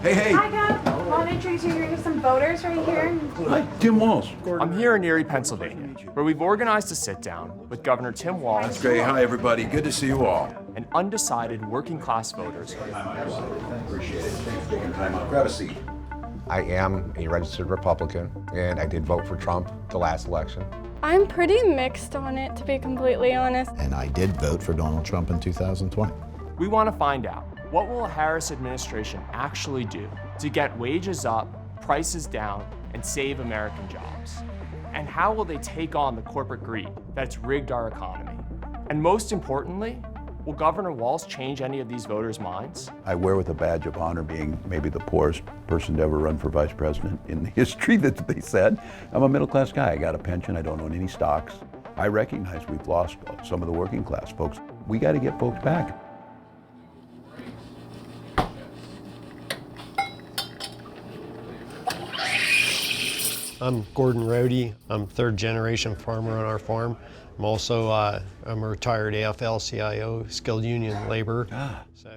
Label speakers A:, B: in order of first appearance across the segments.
A: Hey.
B: Hi, guys. Want to introduce you to some voters right here?
A: Hi, Tim Walz.
C: I'm here in Erie, Pennsylvania, where we've organized a sit-down with Governor Tim Walz
A: Great. Hi, everybody. Good to see you all.
C: and undecided working-class voters.
A: Appreciate it. Thanks for taking time out. Grab a seat.
D: I am a registered Republican, and I did vote for Trump the last election.
E: I'm pretty mixed on it, to be completely honest.
F: And I did vote for Donald Trump in 2020.
C: We want to find out, what will a Harris administration actually do to get wages up, prices down, and save American jobs? And how will they take on the corporate greed that's rigged our economy? And most importantly, will Governor Walz change any of these voters' minds?
A: I wear with a badge of honor being maybe the poorest person to ever run for vice president in the history that they said. I'm a middle-class guy. I got a pension. I don't own any stocks. I recognize we've lost some of the working class folks. We got to get folks back.
G: I'm Gordon Rohde. I'm third generation farmer on our farm. I'm also I'm a retired AFL-CIO, skilled union laborer. So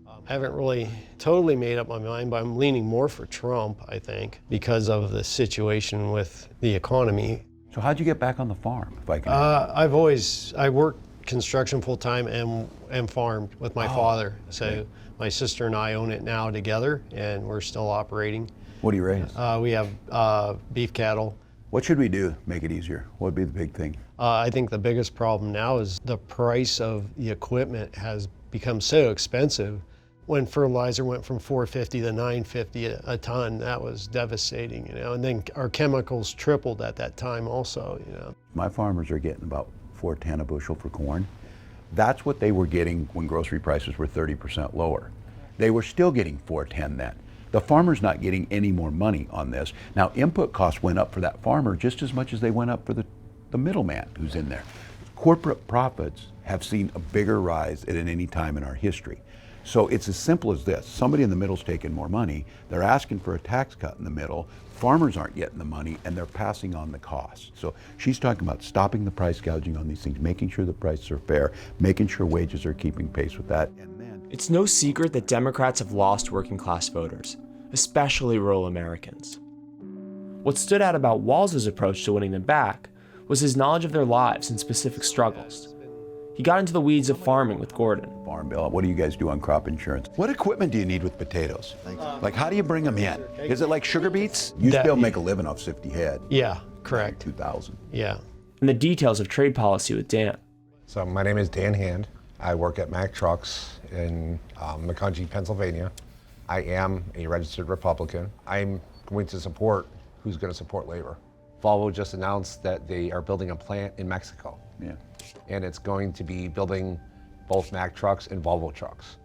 G: I haven't really totally made up my mind, but I'm leaning more for Trump, I think, because of the situation with the economy.
A: So how'd you get back on the farm, if I can?
G: I worked construction full-time and farmed with my father. So my sister and I own it now together, and we're still operating.
A: What do you raise?
G: We have beef cattle.
A: What should we do to make it easier? What would be the big thing?
G: I think the biggest problem now is the price of the equipment has become so expensive. When fertilizer went from $4.50 to $9.50 a ton, that was devastating, And then our chemicals tripled at that time also,
A: My farmers are getting about $4.10 a bushel for corn. That's what they were getting when grocery prices were 30% lower. They were still getting $4.10 then. The farmer's not getting any more money on this. Now, input costs went up for that farmer just as much as they went up for the middleman who's in there. Corporate profits have seen a bigger rise at any time in our history. So it's as simple as this. Somebody in the middle's taking more money. They're asking for a tax cut in the middle. Farmers aren't getting the money, and they're passing on the cost. So she's talking about stopping the price gouging on these things, making sure the prices are fair, making sure wages are keeping pace with that. And then
C: It's no secret that Democrats have lost working-class voters, especially rural Americans. What stood out about Walz's approach to winning them back was his knowledge of their lives and specific struggles. He got into the weeds of farming with Gordon.
A: Farm bill, what do you guys do on crop insurance? What equipment do you need with potatoes? Like, how do you bring them in? Is it like sugar beets? You still make a living off 50 head.
G: Yeah, correct.
A: 2,000.
G: Yeah.
C: And the details of trade policy with Dan.
D: So my name is Dan Hand. I work at Mack Trucks in Macungie, Pennsylvania. I am a registered Republican. I'm going to support who's going to support labor. Volvo just announced that they are building a plant in Mexico.
A: Yeah.
D: And it's going to be building both Mack trucks and Volvo trucks.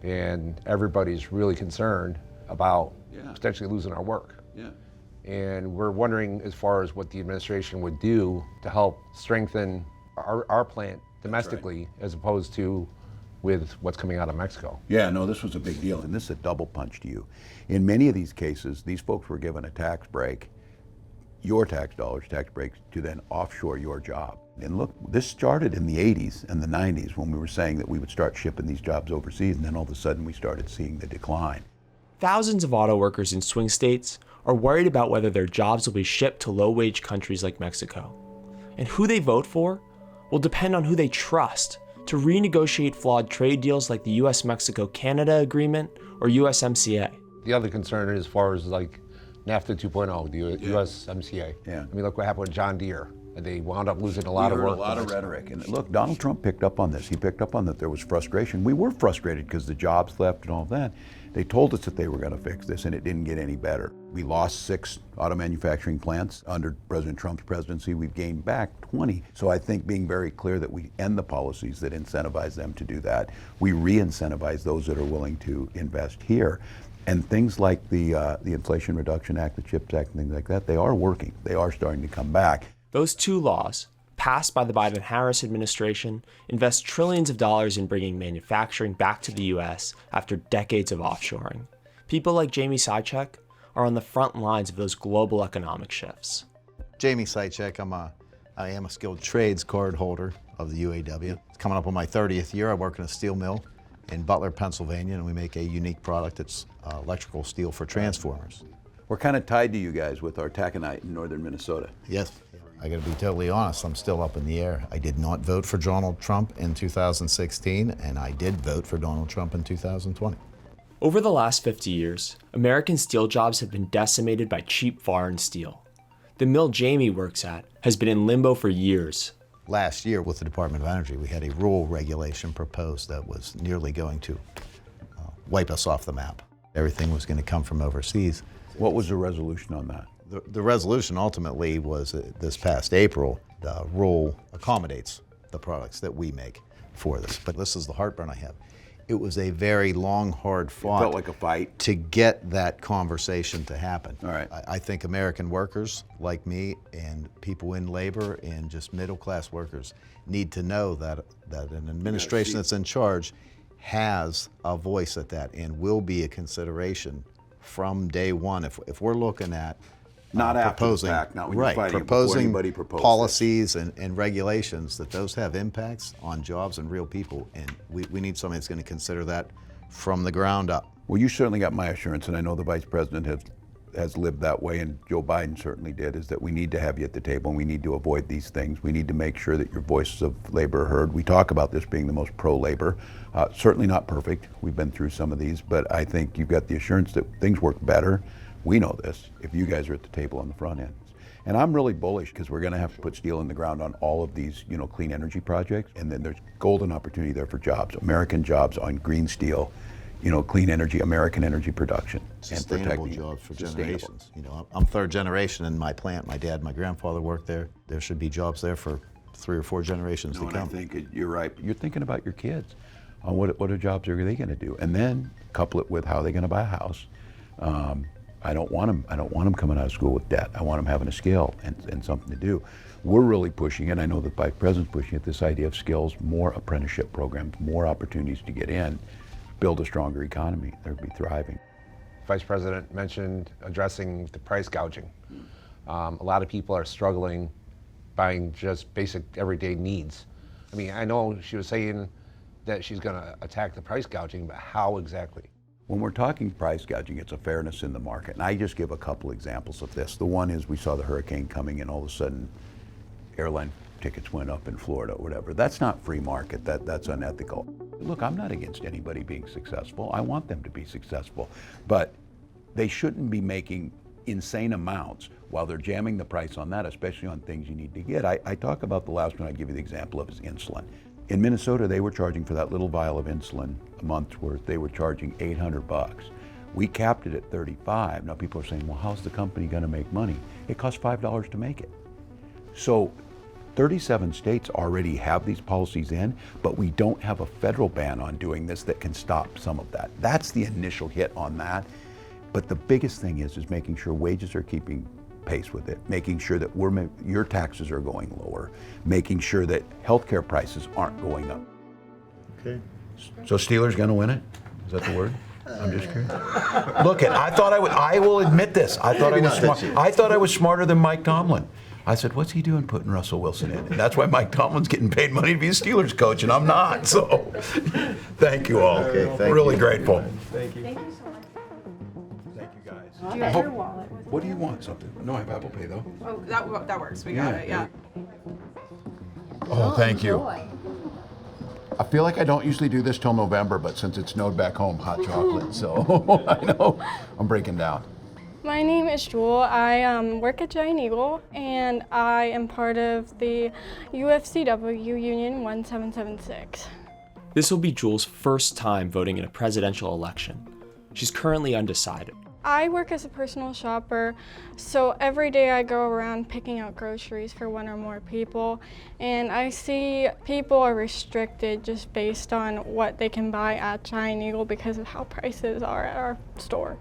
D: And everybody's really concerned about potentially losing our work.
A: Yeah.
D: And we're wondering as far as what the administration would do to help strengthen our plant domestically as opposed to with what's coming out of Mexico.
A: Yeah, no, this was a big deal, and this is a double punch to you. In many of these cases, these folks were given a tax break, your tax dollars, tax breaks, to then offshore your job. And look, this started in the 80s and the 90s when we were saying that we would start shipping these jobs overseas, and then all of a sudden we started seeing the decline.
C: Thousands of auto workers in swing states are worried about whether their jobs will be shipped to low-wage countries like Mexico. And who they vote for will depend on who they trust to renegotiate flawed trade deals like the US-Mexico-Canada Agreement or USMCA.
D: The other concern as far as like NAFTA 2.0, the USMCA.
A: Yeah.
D: I mean, look what happened with John Deere. They wound up losing a lot of work.
A: A lot of rhetoric. And look, Donald Trump picked up on this. He picked up on that there was frustration. We were frustrated because the jobs left and all that. They told us that they were going to fix this, and it didn't get any better. We lost 6 auto manufacturing plants under President Trump's presidency. We've gained back 20. So I think being very clear that we end the policies that incentivize them to do that. We re-incentivize those that are willing to invest here. And things like the Inflation Reduction Act, the CHIPS Act, and things like that, they are working. They are starting to come back.
C: Those 2 laws, passed by the Biden-Harris administration, invest trillions of dollars in bringing manufacturing back to the U.S. after decades of offshoring. People like Jamie Sychek are on the front lines of those global economic shifts.
F: Jamie Sychek, I am a skilled trades card holder of the UAW. It's coming up on my 30th year. I work in a steel mill in Butler, Pennsylvania, and we make a unique product that's electrical steel for transformers.
A: We're kind of tied to you guys with our taconite in northern Minnesota.
F: Yes, I got to be totally honest, I'm still up in the air. I did not vote for Donald Trump in 2016, and I did vote for Donald Trump in 2020.
C: Over the last 50 years, American steel jobs have been decimated by cheap foreign steel. The mill Jamie works at has been in limbo for years.
F: Last year with the Department of Energy, we had a rule regulation proposed that was nearly going to wipe us off the map. Everything was going to come from overseas.
A: What was the resolution on that?
F: The resolution ultimately was this past April. The rule accommodates the products that we make for this. But this is the heartburn I have. It was a very long, hard fought.
A: It felt like a fight.
F: To get that conversation to happen.
A: All right.
F: I think American workers like me and people in labor and just middle-class workers need to know that an administration that's in charge has a voice at that and will be a consideration from day one. If we're looking at
A: Not after the
F: proposing,
A: fact, not when you're
F: right,
A: fighting it, before
F: proposing
A: anybody proposes.
F: policies and regulations, that those have impacts on jobs and real people, and we need somebody that's going to consider that from the ground up.
A: Well, you certainly got my assurance, and I know the Vice President has lived that way, and Joe Biden certainly did, is that we need to have you at the table, and we need to avoid these things. We need to make sure that your voices of labor are heard. We talk about this being the most pro-labor. Certainly not perfect. We've been through some of these, but I think you've got the assurance that things work better. We know this, if you guys are at the table on the front end. And I'm really bullish because we're going to have to put steel in the ground on all of these, clean energy projects, and then there's golden opportunity there for jobs, American jobs on green steel, clean energy, American energy production.
F: Sustainable
A: and
F: jobs for
A: sustainable.
F: generations. I'm third generation in my plant. My dad, my grandfather worked there. There should be jobs there for 3 or 4 generations
A: No,
F: to
A: and I
F: come.
A: think you're right. You're thinking about your kids. On what jobs are they going to do? And then couple it with how they're going to buy a house. I don't want them coming out of school with debt. I want them having a skill and something to do. We're really pushing it. I know the Vice President's pushing it, this idea of skills, more apprenticeship programs, more opportunities to get in, build a stronger economy. They'll be thriving.
D: Vice President mentioned addressing the price gouging. A lot of people are struggling buying just basic everyday needs. I mean, I know she was saying that she's going to attack the price gouging, but how exactly?
A: When we're talking price gouging, it's a fairness in the market. And I just give a couple examples of this. The one is we saw the hurricane coming and all of a sudden airline tickets went up in Florida or whatever. That's not free market, that's unethical. Look, I'm not against anybody being successful. I want them to be successful. But they shouldn't be making insane amounts while they're jamming the price on that, especially on things you need to get. I talk about the last one I give you the example of is insulin. In Minnesota, they were charging for that little vial of insulin a month's worth, they were charging $800. We capped it at $35. Now people are saying, well, how's the company gonna make money? It costs $5 to make it. So 37 states already have these policies in, but we don't have a federal ban on doing this that can stop some of that. That's the initial hit on that. But the biggest thing is making sure wages are keeping pace with it, making sure that your taxes are going lower, making sure that healthcare prices aren't going up.
F: Okay.
A: So Steelers gonna win it? Is that the word? I'm just curious. Look, I will admit this. I thought I was smart. I thought I was smarter than Mike Tomlin. I said, what's he doing putting Russell Wilson in? And that's why Mike Tomlin's getting paid money to be a Steelers coach, and I'm not. So, thank you all.
F: Okay, thank
A: really
F: you.
A: grateful.
B: Thank you so much.
A: Thank you guys.
B: Do you have your wallet?
A: What do you want? Something? No, I have Apple Pay though.
B: Oh, that works. We got it. Yeah.
A: Oh, thank you. I feel like I don't usually do this till November, but since it snowed back home, hot chocolate, so I know I'm breaking down.
E: My name is Jewel. I work at Giant Eagle, and I am part of the UFCW Union 1776.
C: This will be Jewel's first time voting in a presidential election. She's currently undecided.
E: I work as a personal shopper, so every day I go around picking out groceries for one or more people, and I see people are restricted just based on what they can buy at Giant Eagle because of how prices are at our store.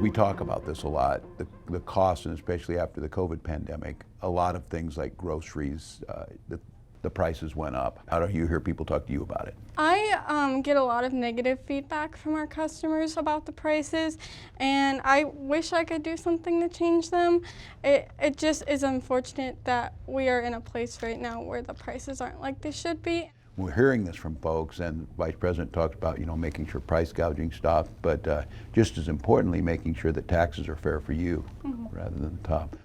A: We talk about this a lot, the cost, and especially after the COVID pandemic, a lot of things like groceries, the prices went up. How do you hear people talk to you about it?
E: I get a lot of negative feedback from our customers about the prices, and I wish I could do something to change them. It just is unfortunate that we are in a place right now where the prices aren't like they should be.
A: We're hearing this from folks, and the Vice President talks about, making sure price gouging stops, but just as importantly, making sure that taxes are fair for you rather than the top.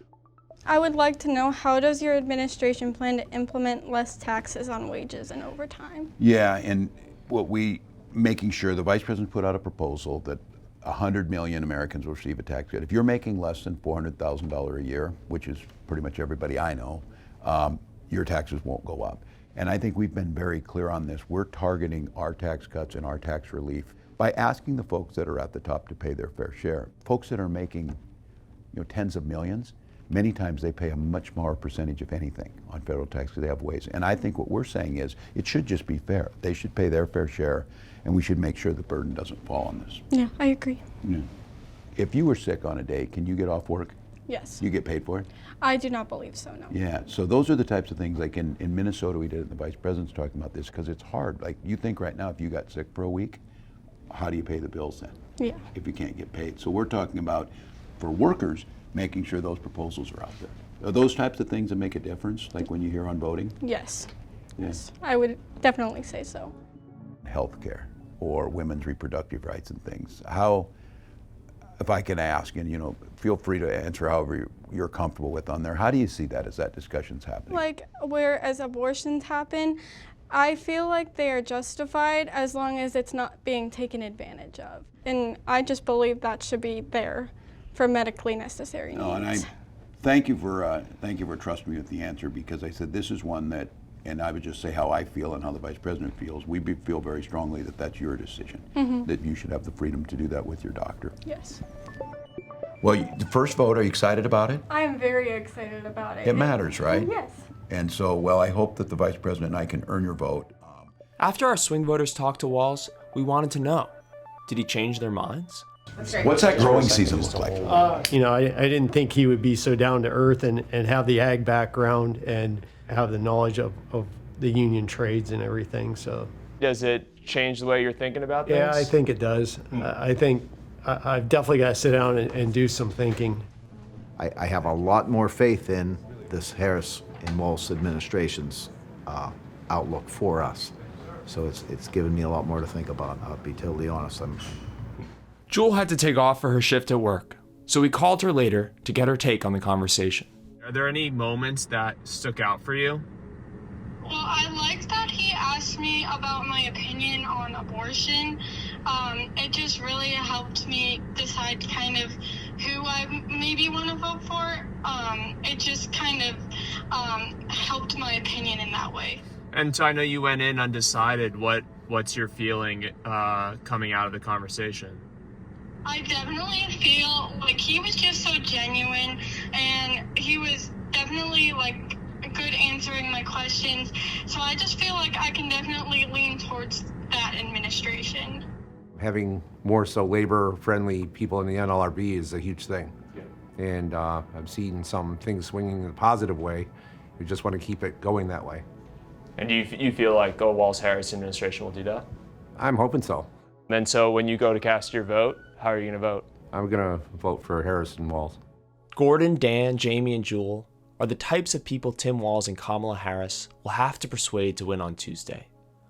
E: I would like to know, how does your administration plan to implement less taxes on wages and overtime?
A: Yeah, and making sure the Vice President put out a proposal that 100 million Americans will receive a tax cut. If you're making less than $400,000 a year, which is pretty much everybody I know, your taxes won't go up. And I think we've been very clear on this. We're targeting our tax cuts and our tax relief by asking the folks that are at the top to pay their fair share. Folks that are making tens of millions, many times they pay a much smaller percentage, if anything, on federal tax because they have ways. And I think what we're saying is it should just be fair. They should pay their fair share, and we should make sure the burden doesn't fall on this.
E: Yeah, I agree.
A: Yeah. If you were sick on a day, can you get off work?
E: Yes.
A: You get paid for it?
E: I do not believe so, no.
A: Yeah, so those are the types of things, like in Minnesota we did it, the Vice President's talking about this, because it's hard. Like, you think right now if you got sick for a week, how do you pay the bills then?
E: Yeah.
A: If you can't get paid. So we're talking about, for workers, making sure those proposals are out there. Are those types of things that make a difference, like when you hear on voting?
E: Yes.
A: Yeah.
E: Yes, I would definitely say so.
A: Healthcare or women's reproductive rights and things. How, if I can ask, and feel free to answer however you're comfortable with on there, how do you see that as that discussion's happening?
E: Like, whereas abortions happen, I feel like they are justified as long as it's not being taken advantage of. And I just believe that should be there for medically necessary needs.
A: No, and I thank you for trusting me with the answer, because I said this is one that, and I would just say how I feel and how the Vice President feels. We feel very strongly that that's your decision, that you should have the freedom to do that with your doctor.
E: Yes.
A: Well, the first vote, are you excited about it?
E: I am very excited about it.
A: It matters, right?
E: Yes.
A: And so, well, I hope that the Vice President and I can earn your vote.
C: After our swing voters talked to Walz, we wanted to know, did he change their minds?
A: What's that growing season look like?
G: I didn't think he would be so down to earth and have the ag background and have the knowledge of the union trades and everything. So
C: Does it change the way you're thinking about things?
G: yeah, I think it does. I think I've definitely got to sit down and do some thinking.
F: I have a lot more faith in this Harris and Walz administration's outlook for us. So it's given me a lot more to think about. I'll be totally honest.
C: Jewel had to take off for her shift at work, so we called her later to get her take on the conversation. Are there any moments that stuck out for you?
H: Well, I liked that he asked me about my opinion on abortion. It just really helped me decide kind of who I maybe want to vote for. It just kind of helped my opinion in that way.
C: And so I know you went in undecided. What's your feeling coming out of the conversation?
H: I definitely feel like he was just so genuine, and he was definitely like good answering my questions. So I just feel like I can definitely lean towards that administration.
D: Having more so labor-friendly people in the NLRB is a huge thing. Yeah. And I've seen some things swinging in a positive way. We just want to keep it going that way.
C: And you feel like the Walz-Harris administration will do that?
D: I'm hoping so.
C: And so when you go to cast your vote, how are you going to vote?
D: I'm going to vote for Harris and Walz.
C: Gordon, Dan, Jamie, and Jewel are the types of people Tim Walz and Kamala Harris will have to persuade to win on Tuesday.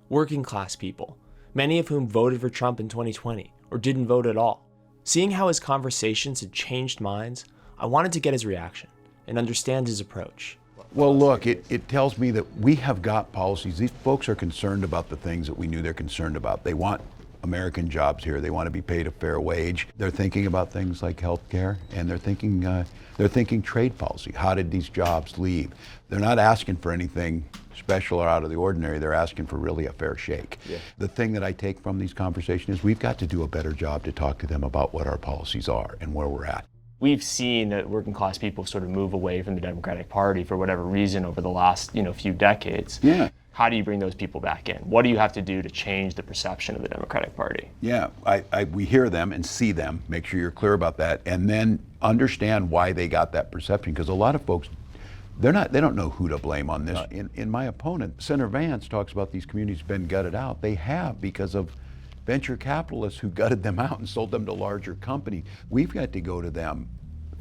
C: Working class people, many of whom voted for Trump in 2020 or didn't vote at all. Seeing how his conversations had changed minds, I wanted to get his reaction and understand his approach.
A: Well, look, it tells me that we have got policies. These folks are concerned about the things that we knew they're concerned about. They want American jobs here. They want to be paid a fair wage. They're thinking about things like health care, and they're thinking trade policy. How did these jobs leave? They're not asking for anything special or out of the ordinary. They're asking for really a fair shake. Yeah. The thing that I take from these conversations is we've got to do a better job to talk to them about what our policies are and where we're at.
C: We've seen that working class people sort of move away from the Democratic Party for whatever reason over the last few decades.
A: Yeah.
C: How do you bring those people back in? What do you have to do to change the perception of the Democratic Party?
A: Yeah, we hear them and see them, make sure you're clear about that, and then understand why they got that perception, because a lot of folks, they don't know who to blame on this. In my opponent, Senator Vance talks about these communities been gutted out. They have, because of venture capitalists who gutted them out and sold them to larger companies. We've got to go to them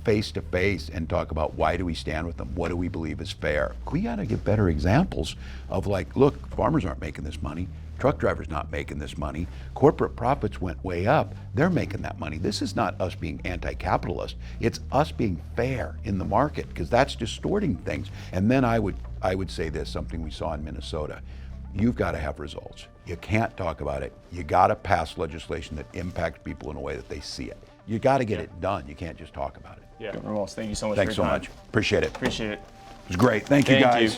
A: face to face and talk about why do we stand with them, what do we believe is fair. We got to give better examples of like, look, farmers aren't making this money, truck drivers not making this money, corporate profits went way up, they're making that money. This is not us being anti-capitalist, it's us being fair in the market, because that's distorting things. And then I would say this, something we saw in Minnesota, you've got to have results. You can't talk about it. You got to pass legislation that impacts people in a way that they see it. You got to get it done. You can't just talk about it.
C: Yeah, Governor Walz, thank you so much
A: Thanks
C: for your
A: so
C: time.
A: much. Appreciate it.
C: Appreciate it.
A: It was great. Thank you, guys.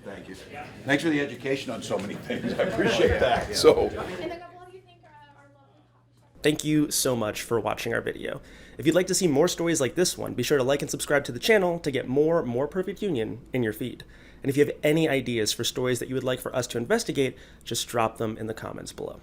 A: Thank you. Thanks for the education on so many things. I appreciate that. So.
I: Thank you so much for watching our video. If you'd like to see more stories like this one, be sure to like and subscribe to the channel to get more Perfect Union in your feed. And if you have any ideas for stories that you would like for us to investigate, just drop them in the comments below.